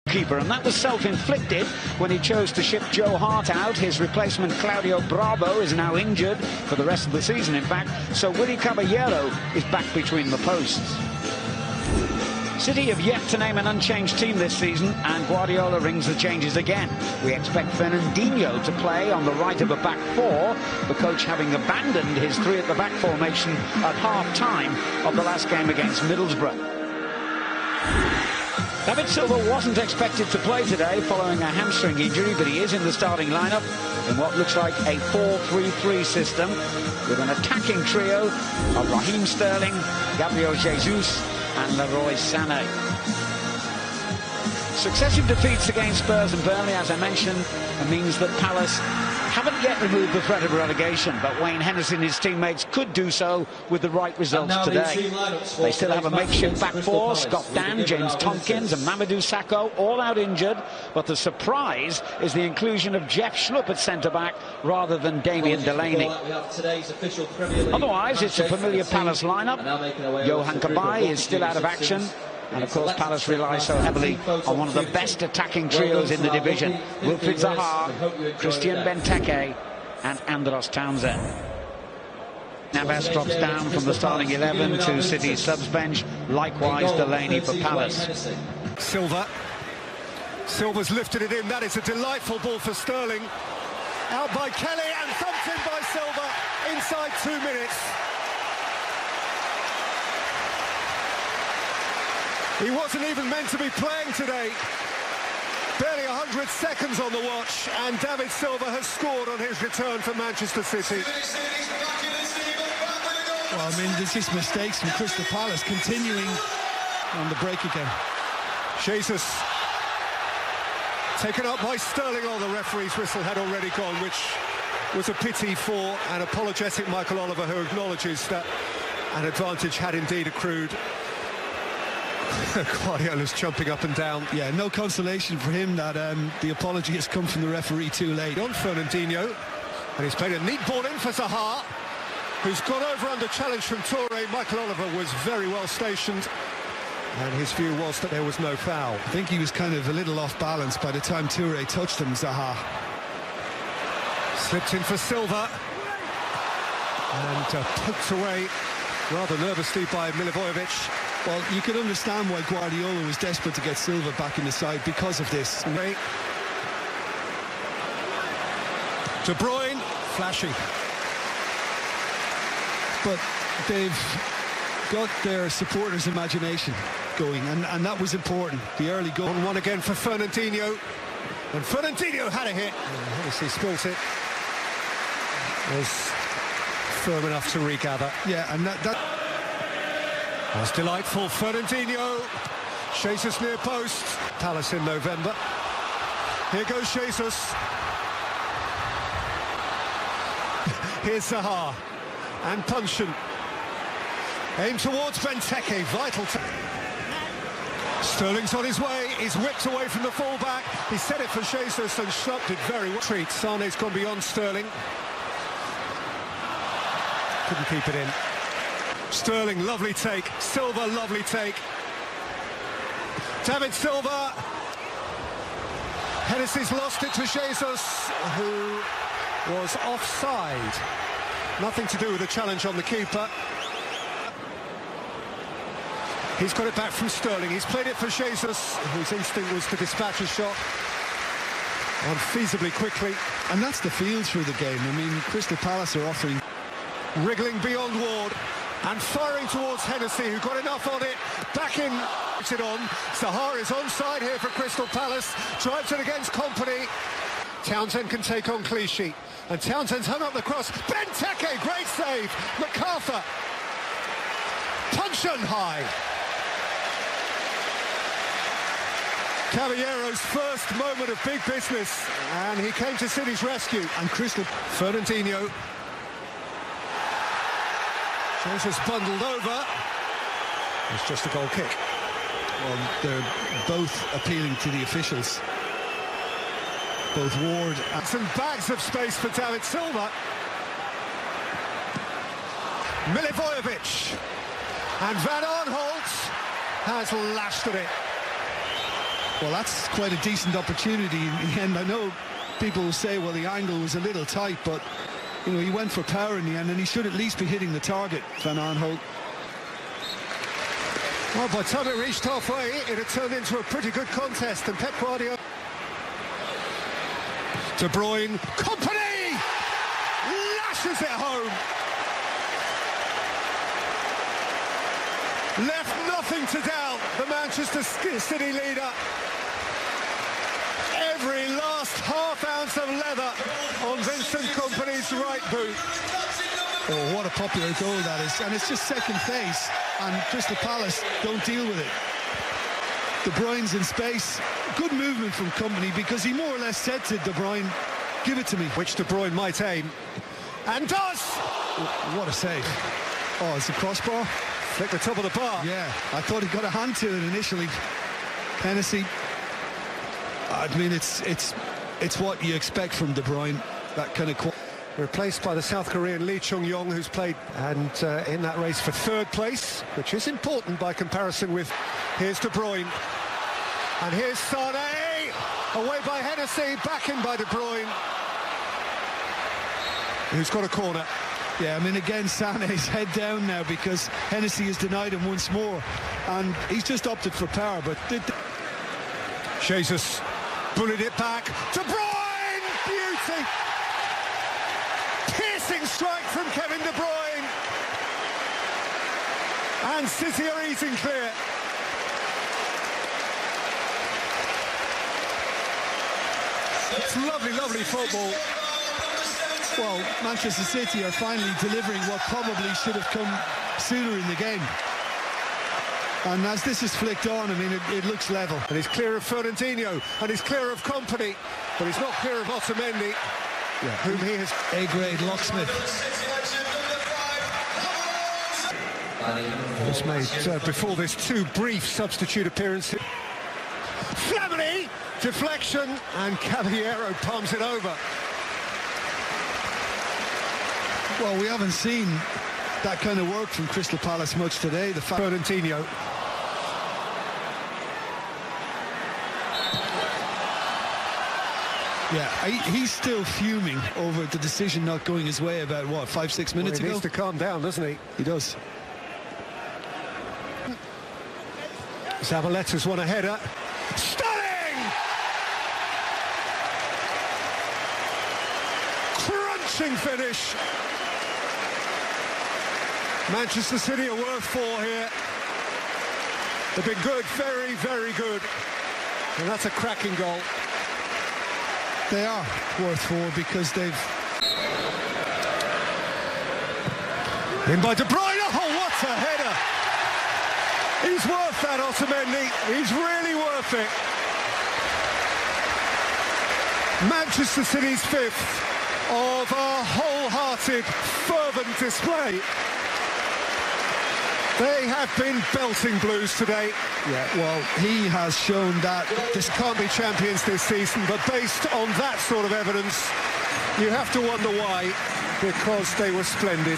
Keeper, and that was self-inflicted when he chose to ship Joe Hart out. His replacement Claudio Bravo is now injured for the rest of the season, in fact, so Willy Caballero is back between the posts. City have yet to name an unchanged team this season, and Guardiola rings the changes again. We expect Fernandinho to play on the right of a back four, the coach having abandoned his three at the back formation at half-time of the last game against Middlesbrough. David Silva wasn't expected to play today following a hamstring injury, but he is in the starting lineup in what looks like a 4-3-3 system with an attacking trio of Raheem Sterling, Gabriel Jesus and Leroy Sané. Successive defeats against Spurs and Burnley, as I mentioned, means that Palace haven't yet removed the threat of relegation, but Wayne Hennessy and his teammates could do so with the right results today. They still have a makeshift back four, Scott Dan, James Tompkins and Mamadou Sakho, all out injured, but the surprise is the inclusion of Jeff Schlupp at centre-back rather than Damien Delaney. Otherwise, it's a familiar Palace lineup. Johan Cabaye is still out of action. And of course Palace relies so heavily on one of the best attacking trios in the division, Wilfried Zaha, Christian Benteke and Andros Townsend. Navas drops down from the starting 11 to City's subs bench, likewise Delaney for Palace. Silva's lifted it in, that is a delightful ball for Sterling. Out by Kelly and thumped in by Silva inside 2 minutes. He wasn't even meant to be playing today. Barely 100 seconds on the watch, and David Silva has scored on his return for Manchester City. Well, I mean, there's just mistakes from Crystal Palace continuing on the break again. Jesus taken up by Sterling. Oh, the referee's whistle had already gone, which was a pity for an apologetic Michael Oliver, who acknowledges that an advantage had indeed accrued. Guardiola's jumping up and down. Yeah, no consolation for him that the apology has come from the referee too late. On Fernandinho, and he's played a neat ball in for Zaha, who's gone over under challenge from Toure. Michael Oliver was very well stationed, and his view was that there was no foul. I think he was kind of a little off balance by the time Toure touched him, Zaha. Slipped in for Silva, and poked away rather nervously by Milivojevic. Well, you can understand why Guardiola was desperate to get Silva back in the side because of this. De Bruyne, flashing. But they've got their supporters' imagination going, and that was important, the early goal. On one again for Fernandinho, and Fernandinho had a hit. Obviously spilt it. Was firm enough to regather. Yeah, and that was delightful. Fernandinho, Jesus near post. Palace in November. Here goes Jesus. Here's Zaha and Puncheon. Aim towards Benteke, vital. Sterling's on his way. He's whipped away from the fullback. He set it for Jesus and Schlupp did very well. Treat. Sane's gone beyond Sterling. Couldn't keep it in. Sterling, lovely take. Silva, lovely take. David Silva. Hennessy's lost it to Jesus, who was offside. Nothing to do with the challenge on the keeper. He's got it back from Sterling. He's played it for Jesus, whose instinct was to dispatch a shot unfeasibly quickly. And that's the feel through the game. I mean, Crystal Palace are offering... Wriggling beyond Ward and firing towards Hennessy, who got enough on it. Back in, puts it on. Zaha is onside here for Crystal Palace. Drives it against Kompany. Townsend can take on Clichy. And Townsend's hung up the cross. Benteke, great save. MacArthur. Puncheon high. Caballero's first moment of big business. And he came to City's rescue. And Crystal... Fernandinho. Jesus bundled over. It's just a goal kick. Well, they're both appealing to the officials. Both Ward and some bags of space for David Silva. Milivojevic. And Van Aanholt has lashed at it. Well, that's quite a decent opportunity in the end. I know people will say, well, the angle was a little tight, but, you know, he went for power in the end, and he should at least be hitting the target, Van Aanholt. Well, by the time it reached halfway, it had turned into a pretty good contest, and Pep Guardiola... De Bruyne, Company! Lashes it home! Left nothing to doubt, the Manchester City leader. Every last half ounce of leather on Vincent Kompany's right boot. Oh, what a popular goal that is. And it's just second phase, and Crystal Palace don't deal with it. De Bruyne's in space. Good movement from Kompany, because he more or less said to De Bruyne, give it to me. Which De Bruyne might aim. And does! What a save. Oh, it's a crossbar. Flick the top of the bar. Yeah, I thought he got a hand to it initially. Hennessy. I mean, it's what you expect from De Bruyne, that kind of... Replaced by the South Korean Lee Chung-yong, who's played and in that race for third place, which is important by comparison with... Here's De Bruyne. And here's Sané. Away by Hennessy, back in by De Bruyne. Who's got a corner. Yeah, I mean, again, Sané's head down now because Hennessy has denied him once more. And he's just opted for power, but... Jesus bullied it back. De Bruyne! Beauty! Piercing strike from Kevin De Bruyne. And City are eating clear. It's lovely, lovely football. Well, Manchester City are finally delivering what probably should have come sooner in the game. And as this is flicked on, I mean, it looks level. And he's clear of Fernandinho, and he's clear of Kompany, but he's not clear of Otamendi, whom he has... A-grade locksmith. Just made, before this, two brief substitute appearances. Flamini! Deflection, and Caballero palms it over. Well, we haven't seen that kind of work from Crystal Palace much today. The Fernandinho. Yeah, he's still fuming over the decision not going his way about, what, 5-6 minutes ago? He needs to calm down, doesn't he? He does. Zabaleta's won a header. Stunning! Crunching finish. Manchester City are worth 4 here. They've been good, very, very good. And that's a cracking goal. They are worth 4 because they've... In by De Bruyne, oh, what a header! He's worth that, Otamendi. He's really worth it. Manchester City's 5th of a wholehearted, fervent display. They have been belting Blues today. Yeah, well, he has shown that this can't be champions this season, but based on that sort of evidence, you have to wonder why, because they were splendid.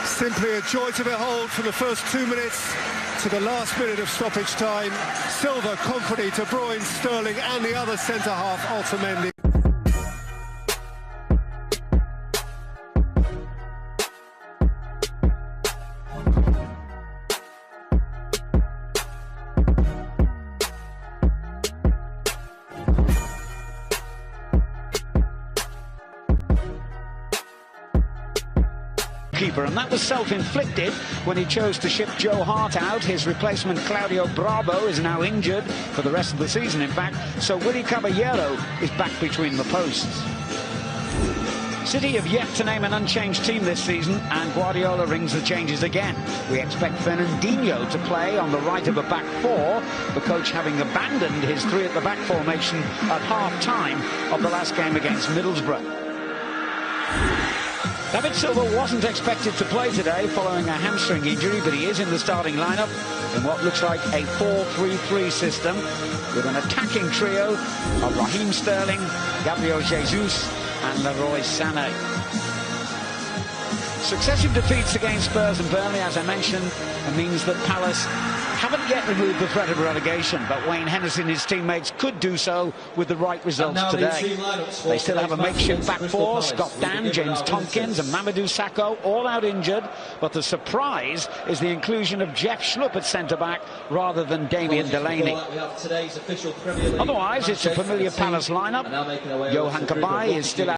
Simply a joy to behold from the first 2 minutes to the last minute of stoppage time. Silva, Kompany, De Bruyne, Sterling, and the other centre-half, Otamendi. And that was self-inflicted when he chose to ship Joe Hart out. His replacement Claudio Bravo is now injured for the rest of the season, in fact, so Willy Caballero is back between the posts. City have yet to name an unchanged team this season, and Guardiola rings the changes again. We expect Fernandinho to play on the right of a back 4, the coach having abandoned his 3 at the back formation at half-time of the last game against Middlesbrough. David Silva wasn't expected to play today following a hamstring injury, but he is in the starting lineup in what looks like a 4-3-3 system with an attacking trio of Raheem Sterling, Gabriel Jesus and Leroy Sané. Successive defeats against Spurs and Burnley, as I mentioned, means that Palace haven't yet removed the threat of relegation, but Wayne Hennessy and his teammates could do so with the right results today. They still have a makeshift back four: Scott Dan, James Tompkins and Mamadou Sakho, all out injured, but the surprise is the inclusion of Jeff Schlupp at centre-back rather than Damien Delaney. Otherwise, it's a familiar Palace lineup. Johan Cabaye is still out.